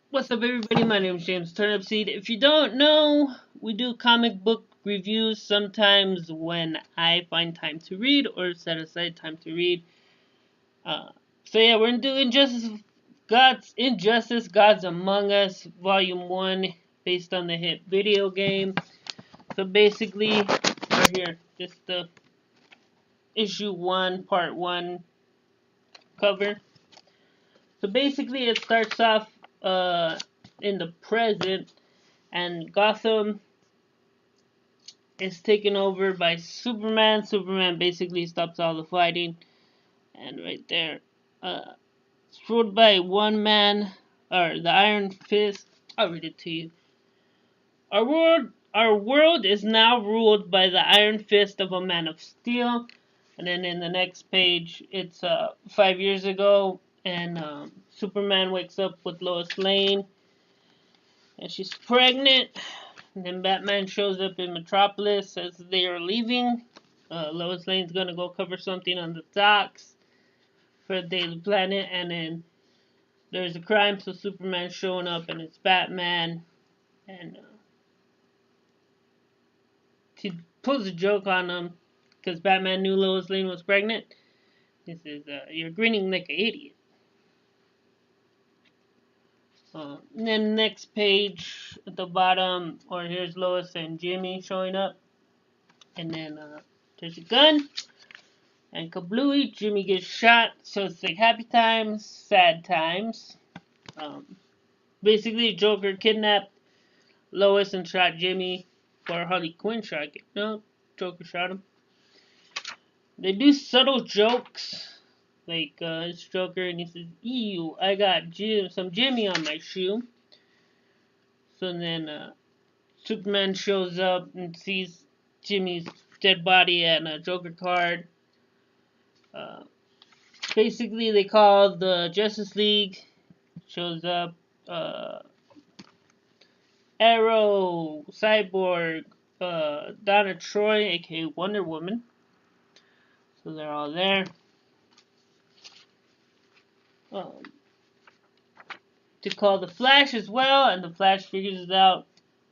What's up, everybody? My name is James Turnipseed. If you don't know, we do comic book reviews sometimes when I find time to read or set aside time to read. Uh, so yeah, we're doing Injustice, Gods Among Us, Volume 1, based on the hit video game. So basically, right here, just the issue 1, part 1 cover. So basically, it starts off in the present, and Gotham is taken over by Superman. Superman basically stops all the fighting, and right there, it's ruled by one man, or the Iron Fist. I'll read it to you. Our world is now ruled by the Iron Fist of a Man of Steel. And then in the next page, it's 5 years ago, and Superman wakes up with Lois Lane, and she's pregnant. And then Batman shows up in Metropolis as they are leaving. Lois Lane's gonna go cover something on the docks for the Daily Planet, and then there's a crime, so Superman's showing up, and it's Batman, and he pulls a joke on him because Batman knew Lois Lane was pregnant. He says, "You're grinning like an idiot." And then next page at the bottom, or here's Lois and Jimmy showing up, and then there's a gun. And kablooey, Jimmy gets shot. So it's like happy times, sad times. Um, Basically, Joker kidnapped Lois and shot Jimmy, or Harley Quinn shot him. No, Joker shot him. They do subtle jokes, like it's Joker and he says, "Ew, I got some Jimmy on my shoe." So then Superman shows up and sees Jimmy's dead body and a Joker card. Uh, Basically, they call the Justice League. Shows up Arrow, Cyborg, Donna Troy, aka Wonder Woman. So they're all there. Um, to call the Flash as well, and the Flash figures it out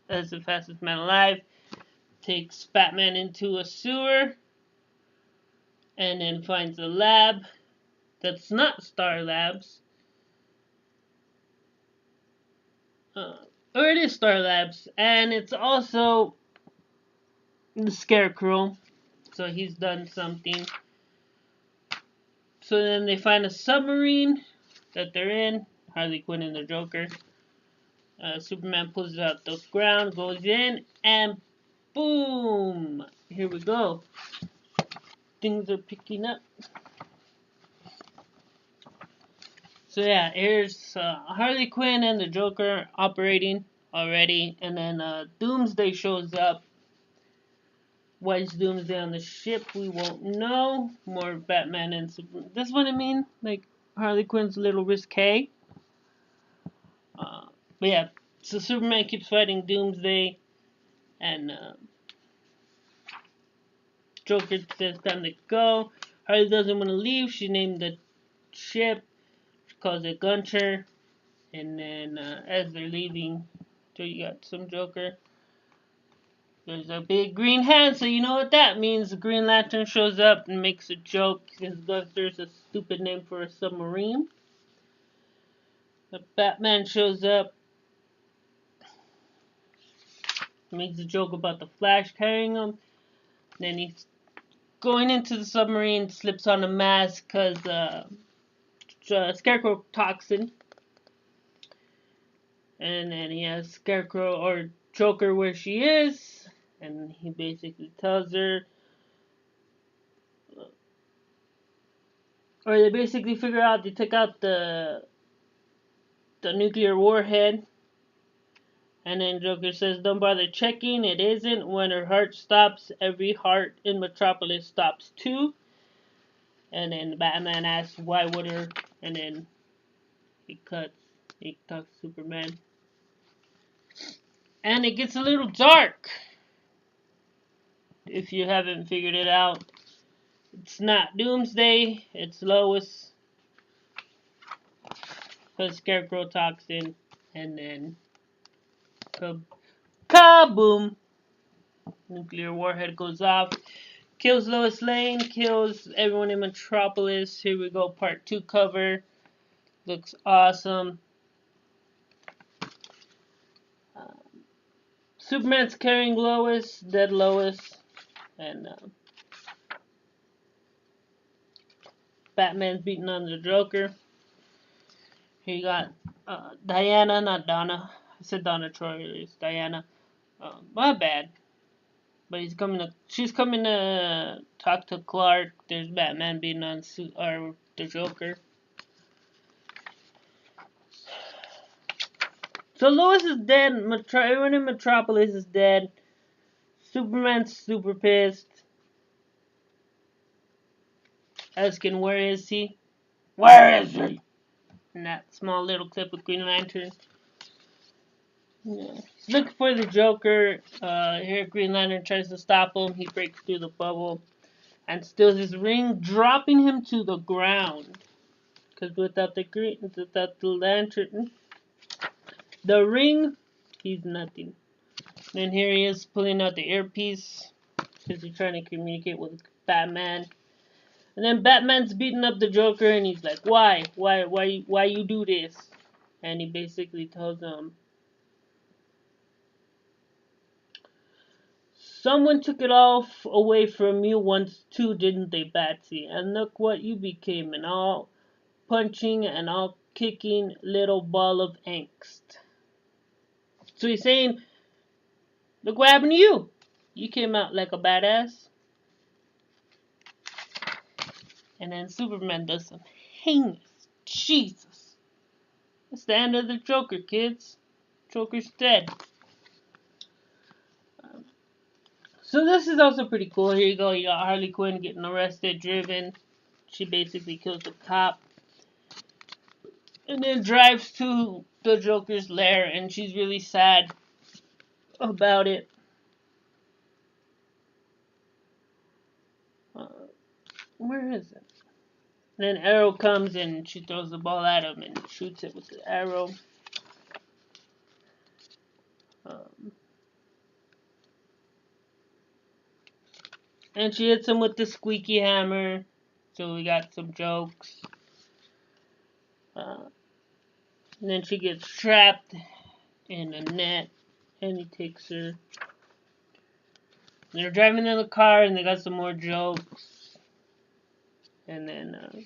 as the fastest man alive. Takes Batman into a sewer, and then finds a lab that's not Star Labs. Uh, or it is Star Labs, and it's also the Scarecrow. So he's done something. So then they find a submarine that they're in. Harley Quinn and the Joker. Superman pulls it out the ground, goes in, and boom! Here we go. Things are picking up. So yeah, here's Harley Quinn and the Joker operating already, and then Doomsday shows up. Why is Doomsday on the ship? We won't know. More Batman and Superman. That's what I mean. Like Harley Quinn's a little risque. But yeah, so Superman keeps fighting Doomsday, and Joker says time to go. Harley doesn't want to leave. She named the ship. She calls it Gunter. And then as they're leaving, so you got some Joker. There's a big green hand, so you know what that means. The Green Lantern shows up and makes a joke because Gunter's a stupid name for a submarine. The Batman shows up, makes a joke about the Flash carrying him. Then he's going into the submarine, slips on a mask because Scarecrow toxin. And then he has Scarecrow or Joker where she is, and he basically tells her, or they basically figure out they took out the nuclear warhead, and then Joker says, "Don't bother checking. It isn't. When her heart stops, every heart in Metropolis stops too." And then Batman asks, "Why would her?" And then he cuts. He talks to Superman, and it gets a little dark. If you haven't figured it out, it's not Doomsday. It's Lois, because Scarecrow toxin and then kaboom! Nuclear warhead goes off, kills Lois Lane, kills everyone in Metropolis. Here we go, part 2 cover. Looks awesome. Superman's carrying Lois, dead Lois, and Batman's beating on the Joker. Here you got Diana, not Donna. I said Donna Troy, it's Diana. My bad. But she's coming to talk to Clark. There's Batman beating on the Joker. So Lois is dead. Everyone in Metropolis is dead. Superman's super pissed. Asking where is he? Where is he? And that small little clip of Green Lantern. Yeah. He's looking for the Joker. Here Green Lantern tries to stop him. He breaks through the bubble and steals his ring, dropping him to the ground. Because without the lantern, the ring, he's nothing. And here he is pulling out the earpiece because he's trying to communicate with Batman. And then Batman's beating up the Joker, and he's like, "Why you do this?" And he basically tells him, "Someone took it all away from you once too, didn't they, Batsy? And look what you became, an all punching and all kicking little ball of angst." So he's saying, "Look what happened to you. You came out like a badass." And then Superman does some heinous. Jesus. That's the end of the Joker, kids. Joker's dead. So this is also pretty cool. Here you go. You got Harley Quinn getting arrested, driven. She basically kills the cop. And then drives to the Joker's lair, and she's really sad about it. Where is it? And then Arrow comes and she throws the ball at him and shoots it with the arrow. And she hits him with the squeaky hammer. So we got some jokes. And then she gets trapped in a net. And he takes her. And they're driving in the car and they got some more jokes. And then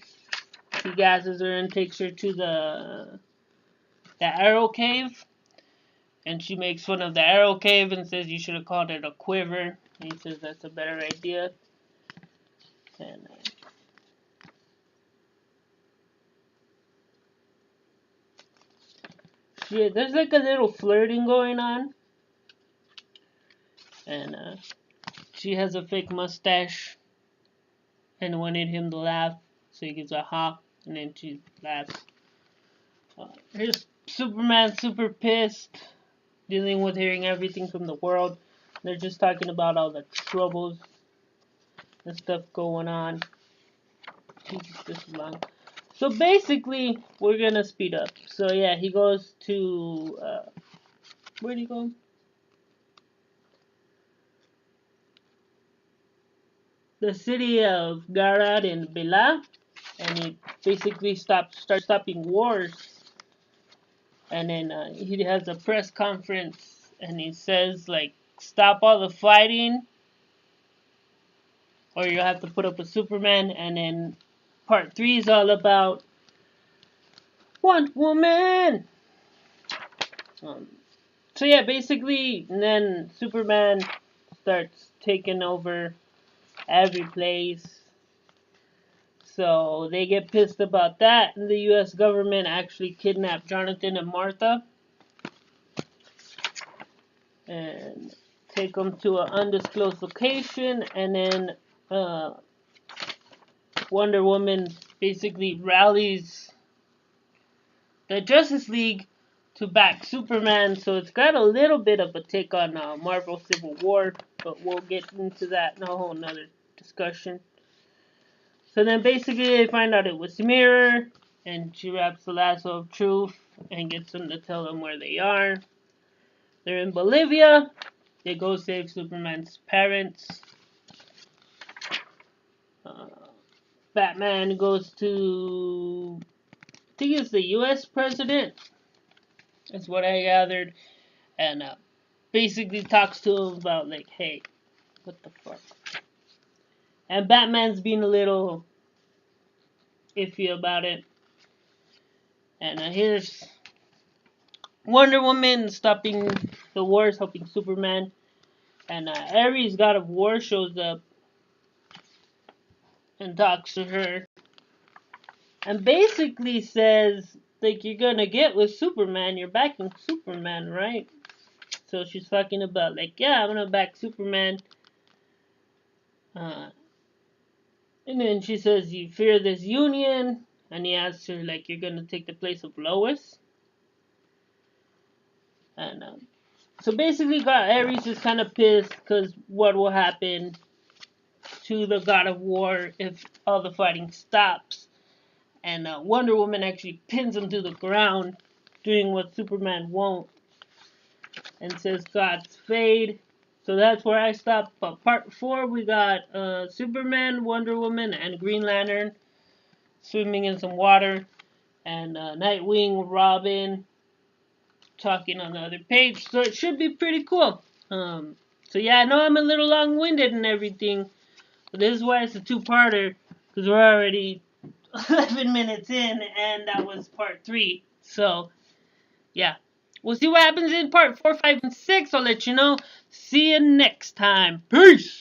he gasses her and takes her to the Arrow Cave. And she makes fun of the Arrow Cave and says you should have called it a quiver. And he says that's a better idea. And there's like a little flirting going on. And she has a fake mustache and wanted him to laugh. So he gives a ha, and then she laughs. Here's Superman super pissed, dealing with hearing everything from the world. They're just talking about all the troubles and stuff going on. Jesus, this is long. So basically, we're gonna speed up. So yeah, he goes to where'd he go? The city of Garad in Bela, and he basically starts stopping wars. And then he has a press conference, and he says like, "Stop all the fighting, or you'll have to put up with Superman." And then part 3 is all about Wonder Woman. So yeah, basically, and then Superman starts taking over every place. So they get pissed about that, and the U.S. government actually kidnapped Jonathan and Martha and take them to an undisclosed location, and then Wonder Woman basically rallies the Justice League to back Superman. So it's got a little bit of a take on Marvel Civil War, but we'll get into that in a whole nother discussion. So then basically they find out it was Mirror, and she wraps the lasso of truth and gets them to tell them where they are. They're in Bolivia. They go save Superman's parents. Batman goes to, I think it's the U.S. president. That's what I gathered. And basically talks to him about, like, hey, what the fuck? And Batman's being a little iffy about it. And here's Wonder Woman stopping the wars, helping Superman. And Ares, God of War, shows up and talks to her. And basically says, like, you're gonna get with Superman, you're backing Superman, right? So she's talking about, like, yeah, I'm gonna back Superman. And then she says, you fear this union? And he asks her, like, you're gonna take the place of Lois? And so basically, Ares is kind of pissed because what will happen to the God of War if all the fighting stops. And Wonder Woman actually pins him to the ground, doing what Superman won't, and says God's fade. So that's where I stopped. But part 4, we got Superman, Wonder Woman, and Green Lantern swimming in some water. And Nightwing, Robin talking on the other page. So it should be pretty cool. So yeah, I know I'm a little long-winded and everything. But this is why it's a 2-parter. Because we're already 11 minutes in, and that was part 3. So, yeah. We'll see what happens in part 4, 5, and 6. I'll let you know. See you next time. Peace!